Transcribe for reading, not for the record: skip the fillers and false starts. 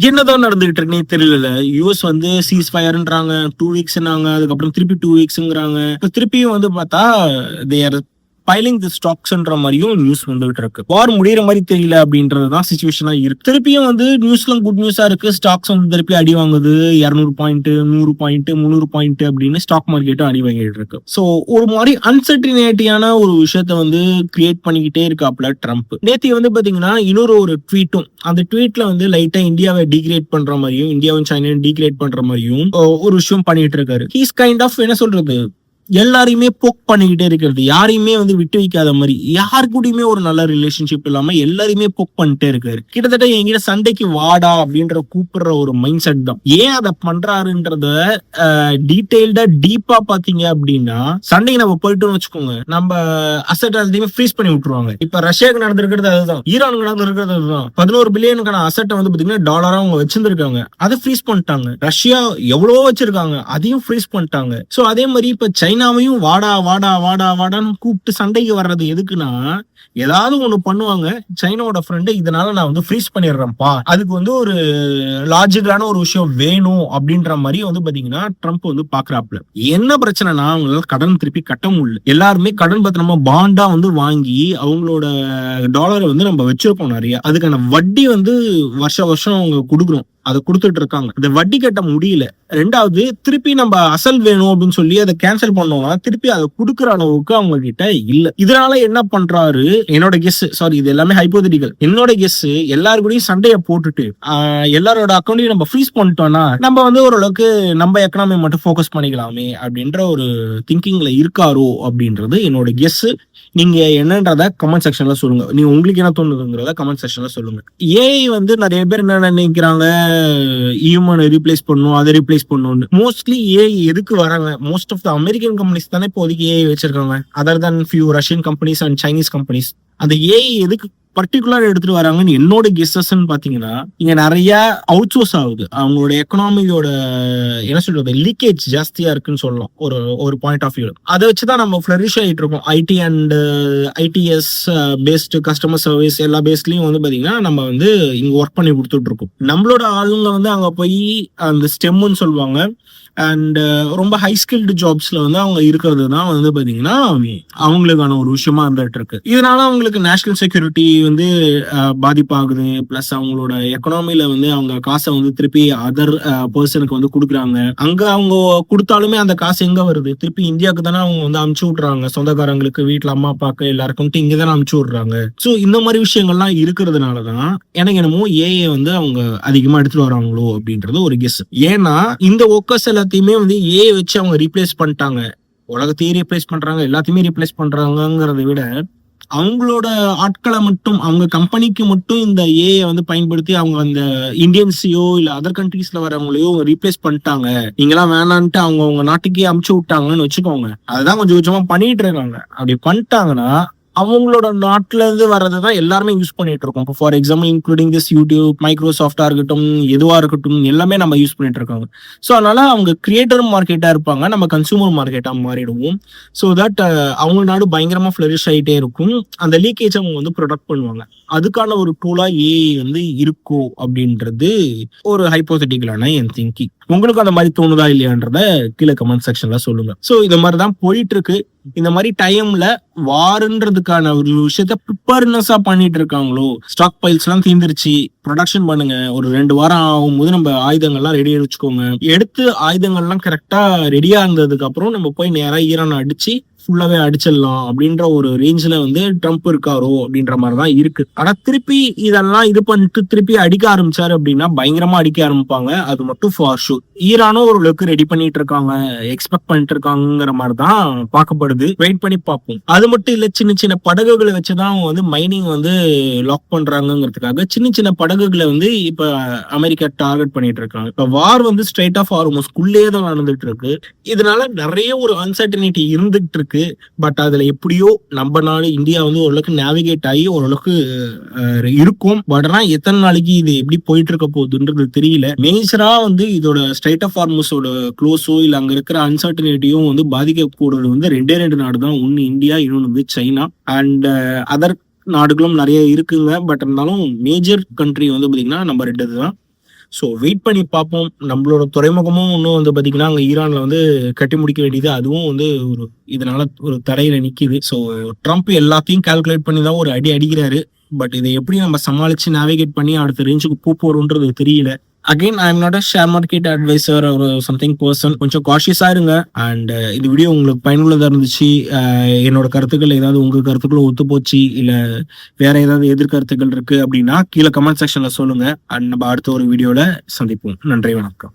என்னதான் நடந்துகிட்டு இருக்குன்னே தெரியல. யூஎஸ் வந்து சீஸ் ஃபயர்ன்றாங்க, 2 வீக்ஸ்னாங்க, அதுக்கப்புறம் திருப்பி 2 வீக்ஸ்ங்கிறாங்க. இப்ப திருப்பியும் வந்து பார்த்தா தே ஆர் பைலிங் தி ஸ்டாக்ஸ்ன்ற மாதிரியும் நியூஸ் வந்துகிட்டு இருக்கு. வார் முடியற மாதிரி தெரியல அப்படின்றதுதான் சுச்சுவேஷனா இருக்கு. திருப்பியும் வந்து நியூஸ்லாம் குட் நியூஸா இருக்கு. ஸ்டாக்ஸ் வந்து திருப்பி அடி வாங்குது. 200 பாயிண்ட், 100 பாயிண்ட், 300 பாயிண்ட் அப்படின்னு ஸ்டாக் மார்க்கெட்டும் அடி வாங்கிட்டு இருக்கு. சோ ஒரு மாதிரி அன்சர்டினிட்டியான ஒரு விஷயத்த வந்து கிரியேட் பண்ணிக்கிட்டே இருக்காப்ல ட்ரம்ப். நேத்தி வந்து பாத்தீங்கன்னா இன்னொரு ட்வீட்டும், அந்த ட்வீட்ல வந்து லைட்டா இந்தியாவை டிகிரேட் பண்ற மாதிரியும், இந்தியாவும் சைனாவும் டிகிரேட் பண்ற மாதிரியும் ஒரு விஷயம் பண்ணிட்டு இருக்காரு. ஹீஸ் கைண்ட் ஆஃப் என்ன சொல்றது, எல்லாரையுமே போக் பண்ணிக்கிட்டே இருக்கிறது, யாரையுமே வந்து விட்டு வைக்காத மாதிரி, யாரு கூடயுமே ஒரு நல்ல ரிலேஷன்ஷிப் இல்லாம எல்லாரையுமே போக் பண்ணிட்டே இருக்காரு. கிட்டத்தட்ட என்கிட்ட சண்டைக்கு வாடா அப்படின்ற கூப்பிடுற ஒரு மைண்ட் செட் தான். ஏன் அதை பண்றாருன்றத டீடைல்டா டீப்பா பாத்தீங்க அப்படின்னா, சண்டைக்கு நம்ம போயிட்டோம்னு வச்சுக்கோங்க, நம்ம அசெட் எல்லாத்தையுமே ஃப்ரீஸ் பண்ணி விட்டுருவாங்க. இப்ப ரஷ்யாவுக்கு நடந்திருக்கிறது அதுதான், ஈரானுக்கு நடந்திருக்கிறது அதுதான். 11 பில்லியனுக்கான அசெட்டை வந்து பாத்தீங்கன்னா டாலரா அவங்க வச்சிருந்திருக்காங்க, அதை ஃப்ரீஸ் பண்ணிட்டாங்க. ரஷ்யா எவ்வளவோ வச்சிருக்காங்க, அதையும் ஃப்ரீஸ் பண்ணிட்டாங்க. சோ அதே மாதிரி இப்ப சைனாவையும் வாடா வாடா வாடா வாடான்னு கூப்பிட்டு சண்டைக்கு வர்றது எதுக்குன்னா, ஏதாவது ஒண்ணு பண்ணுவாங்க சைனாவோட ஃப்ரெண்டு, இதனால நான் வந்து ஃப்ரீஸ் பண்ணிடுறேன்ப்பா, அதுக்கு வந்து ஒரு லாஜிக்கலான ஒரு விஷயம் வேணும் அப்படின்ற மாதிரி வந்து பாத்தீங்கன்னா ட்ரம்ப் வந்து பாக்குறாப்ல. என்ன பிரச்சனைனா, அவங்களால கடன் திருப்பி கட்ட முடியல. எல்லாருமே கடன் பத்திரமா பாண்டா வந்து வாங்கி அவங்களோட டாலரை வந்து நம்ம வச்சிருப்போம் நிறைய, அதுக்கான வட்டி வந்து வருஷம் அவங்க கொடுக்குறோம், அதை கொடுத்துட்டு இருக்காங்க. அந்த வட்டி கட்ட முடியல. ரெண்டாவது, திருப்பி நம்ம அசல் வேணும் அப்படின்னு சொல்லி அதை கேன்சல் பண்ணோம்னா திருப்பி அதை கொடுக்குற அளவுக்கு அவங்க கிட்ட இல்ல. இதனால என்ன பண்றாரு, என்னோட கெஸ், சாரி இது எல்லாமே ஹைப்போதெட்டிக்கல், என்னோட கெஸ், எல்லாரு கூடயும் சண்டையை போட்டுட்டு எல்லாரோட அக்கௌண்ட்டையும் நம்ம ஃப்ரீஸ் பண்ணிட்டோம்னா நம்ம வந்து ஓரளவுக்கு நம்ம எக்கனாமி மட்டும் ஃபோக்கஸ் பண்ணிக்கலாமே அப்படின்ற ஒரு திங்கிங்ல இருக்காரோ அப்படின்றது என்னோட கெஸ். நீங்க என்னன்றத கமெண்ட் செக்ஷன்ல சொல்லுங்க. நீங்க உங்களுக்கு என்ன தோணுதுங்கிறத கமெண்ட் செக்ஷன்ல சொல்லுங்க. ஏஐ வந்து நிறைய பேர் என்ன நினைக்கிறாங்க, ஹியூமனை ரீப்ளேஸ் பண்ணும், அதை ரீப்ளேஸ் பண்ணும். மோஸ்ட்லி ஏஐ எதுக்கு வராங்க, most of the American companies தானே இப்போதைக்கு ஏஐ வச்சிருக்காங்க, other than few Russian companies and Chinese companies. அந்த ஏஐ எதுக்கு பர்டிகுலர் எடுத்துட்டு வராங்கன்னு என்னோட கெஸ்ஸஸ்ன்னு பாத்தீங்கன்னா, இங்க நிறைய அவுட் சோர்ஸ் ஆகுது, அவங்களோட எக்கனாமியோட என்ன சொல்றது லீக்கேஜ் ஜாஸ்தியா இருக்குன்னு சொல்லலாம் ஒரு பாயிண்ட் ஆஃப் வியூ. அதை வச்சுதான் நம்ம ஃபிளரிஷ் ஆகிட்டு இருக்கோம். IT and ITS based customer service எல்லா பேஸ்லயும் வந்து பாத்தீங்கன்னா நம்ம வந்து இங்க ஒர்க் பண்ணி கொடுத்துட்டு இருக்கோம். நம்மளோட ஆளுங்க வந்து அங்க போய் அந்த ஸ்டெம்னு சொல்லுவாங்க, அண்ட் ரொம்ப ஹை ஸ்கில்டு ஜாப்ஸ்ல வந்து அவங்க இருக்கிறது தான் வந்து பாத்தீங்கன்னா அவங்களுக்கான ஒரு விஷயமா இருந்துட்டு இருக்கு. இதனால அவங்களுக்கு நேஷனல் செக்யூரிட்டி வந்து பாதிப்பாகுது. பிளஸ் அவங்களோட எக்கனாமில வந்து அவங்க காசை வந்து திருப்பி அதர் பர்சனுக்கு வந்து கொடுக்குறாங்க. அங்க அவங்க கொடுத்தாலுமே அந்த காசு எங்க வருது, திருப்பி இந்தியாவுக்கு தானே அவங்க வந்து அமுச்சு விட்றாங்க, சொந்தக்காரங்களுக்கு, வீட்டுல அம்மா அப்பாக்கு எல்லாருக்கும் இங்க தானே அமுச்சு விடுறாங்க. சோ இந்த மாதிரி விஷயங்கள்லாம் இருக்கிறதுனாலதான் எனக்கு என்னமோ ஏஐ வந்து அவங்க அதிகமா எடுத்துட்டு வராங்களோ அப்படின்றது ஒரு கெஸ். ஏன்னா இந்த ஒர்க்கர்ஸ் எல்லாத்தையுமே வந்து ஏஐ வச்சு அவங்க ரீப்ளேஸ் பண்ணிட்டாங்க, உலகத்தையே ரீப்ளேஸ் பண்றாங்க, எல்லாத்தையுமே ரீப்ளேஸ் பண்றாங்கிறத விட அவங்களோட ஆட்களை மட்டும், அவங்க கம்பெனிக்கு மட்டும் இந்த ஏஐ வந்து பயன்படுத்தி அவங்க அந்த இந்தியன்ஸையோ இல்ல அதர் கண்ட்ரீஸ்ல வரவங்களையோ ரீப்ளேஸ் பண்ணிட்டாங்க, நீங்களாம் வேணான்ட்டு அவங்க நாட்டுக்கே அமுச்சு விட்டாங்கன்னு வச்சுக்கோங்க. அதுதான் கொஞ்சம் கொஞ்சமா பண்ணிட்டு இருக்காங்க. அப்படி பண்ணிட்டாங்கன்னா அவங்களோட நாட்டுல இருந்து வர்றதுதான் எல்லாருமே யூஸ் பண்ணிட்டு இருக்கோம். இப்போ for example including this YouTube, மைக்ரோசாஃப்டா இருக்கட்டும், எதுவா இருக்கட்டும், எல்லாமே நம்ம யூஸ் பண்ணிட்டு இருக்காங்க. ஸோ அதனால அவங்க கிரியேட்டர் மார்க்கெட்டா இருப்பாங்க, நம்ம கன்சூமர் மார்க்கெட்டா மாறிடுவோம். ஸோ தட் அவங்க நாடு பயங்கரமா ஃபிளரிஷ் ஆகிட்டே இருக்கும். அந்த லீக்கேஜ் அவங்க வந்து ப்ரொடக்ட் பண்ணுவாங்க. அதுக்கான ஒரு டூலா ஏஐ வந்து இருக்கும் அப்படின்றது ஒரு ஹைப்போதெட்டிக்கலான என் திங்கிங். உங்களுக்கு அந்த மாதிரி தோணுதா இல்லையான்றத கீழே கமெண்ட் செக்ஷன்ல சொல்லுங்க. சோ இந்த மாதிரிதான் போயிட்டு இருக்கு. இந்த மாதிரி டைம்ல வாருன்றதுக்கான ஒரு விஷயத்த ப்ரிப்பேர்னஸா பண்ணிட்டு இருக்காங்களோ, ஸ்டாக் பைல்ஸ் எல்லாம் தீர்ந்துருச்சு, ப்ரொடக்ஷன் பண்ணுங்க, ஒரு 2 வாரம் ஆகும்போது நம்ம ஆயுதங்கள்லாம் ரெடியா வச்சுக்கோங்க, எடுத்து ஆயுதங்கள்லாம் கரெக்டா ரெடியா இருந்ததுக்கு அப்புறம் நம்ம போய் நேரா ஈரான் அடிச்சு ஃபுல்லாவே அடிச்சிடலாம் அப்படின்ற ஒரு ரேஞ்சில வந்து ட்ரம்ப் இருக்காரோ அப்படின்ற மாதிரிதான் இருக்கு. ஆனா திருப்பி இதெல்லாம் இது பண்ணிட்டு திருப்பி அடிக்க ஆரம்பிச்சாரு அப்படின்னா பயங்கரமா அடிக்க ஆரம்பிப்பாங்க, அது மட்டும் ஃபார் ஷூர். ஈரானும் ஒரு லுக் ரெடி பண்ணிட்டு இருக்காங்க, எக்ஸ்பெக்ட் பண்ணிட்டு இருக்காங்கிற மாதிரிதான் பார்க்கப்படுது. வெயிட் பண்ணி பார்ப்போம். அது மட்டும் இல்ல, சின்ன சின்ன படகுகளை வச்சுதான் அவங்க வந்து மைனிங் வந்து லாக் பண்றாங்கிறதுக்காக சின்ன சின்ன படகுகளை வந்து இப்ப அமெரிக்கா டார்கெட் பண்ணிட்டு இருக்காங்க. இப்ப வார் வந்து ஸ்ட்ரைட் ஆஃப் ஹார்முஸ்குள்ளே தான் நடந்துட்டு இருக்கு. இதனால நிறைய ஒரு அன்சர்டனிட்டி இருந்துட்டு இருக்கு. பட் அதுல எப்படியோ நம்ம நாடு இந்தியா வந்து ஓரளவுக்கு நேவிகேட் ஆகி ஓரளவுக்கு இருக்கும். பட் ஆனா எத்தனை நாளைக்கு இது எப்படி போயிட்டு இருக்க போகுதுன்றது தெரியல. மேஜரா வந்து இதோட ஸ்ட்ரைட் ஆஃப் ஹார்முஸோட க்ளோஸோ இல்ல அங்க இருக்கிற அன்சர்டனிட்டியும் வந்து பாதிக்கக்கூடாது வந்து 2 நாடு தான், ஒன்னு இந்தியா, இன்னொன்னு வந்து சைனா. அண்ட் அதர் நாடுகளும் நிறைய இருக்குங்க. பட் இருந்தாலும் மேஜர் கண்ட்ரி வந்து பாத்தீங்கன்னா நம்ம 2 தான். ஸோ வெயிட் பண்ணி பார்ப்போம். நம்மளோட துறைமுகமும் இன்னும் வந்து பார்த்தீங்கன்னா அங்கே ஈரானில் வந்து கட்டி முடிக்க வேண்டியது, அதுவும் வந்து ஒரு இதனால ஒரு தடையில நிற்கிது. ஸோ ட்ரம்ப் எல்லாத்தையும் கால்குலேட் பண்ணி தான் ஒரு அடி அடிக்கிறாரு. பட் இதை எப்படி நம்ம சமாளித்து நேவிகேட் பண்ணி அடுத்த ரேஞ்சுக்கு போறோன்றது தெரியல. Again I am not a share market advisor ஒரு சம்திங் பர்சன். கொஞ்சம் காஷியஸா இருங்க. அண்ட் இந்த வீடியோ உங்களுக்கு பயனுள்ளதாக இருந்துச்சு. என்னோட கருத்துக்கள் ஏதாவது உங்க கருத்துக்களும் ஒத்து போச்சு, இல்லை வேற ஏதாவது எதிர்கருத்துக்கள் இருக்கு அப்படின்னா கீழே கமெண்ட் செக்ஷன்ல சொல்லுங்க. அண்ட் நம்ம அடுத்த ஒரு வீடியோல சந்திப்போம். நன்றி, வணக்கம்.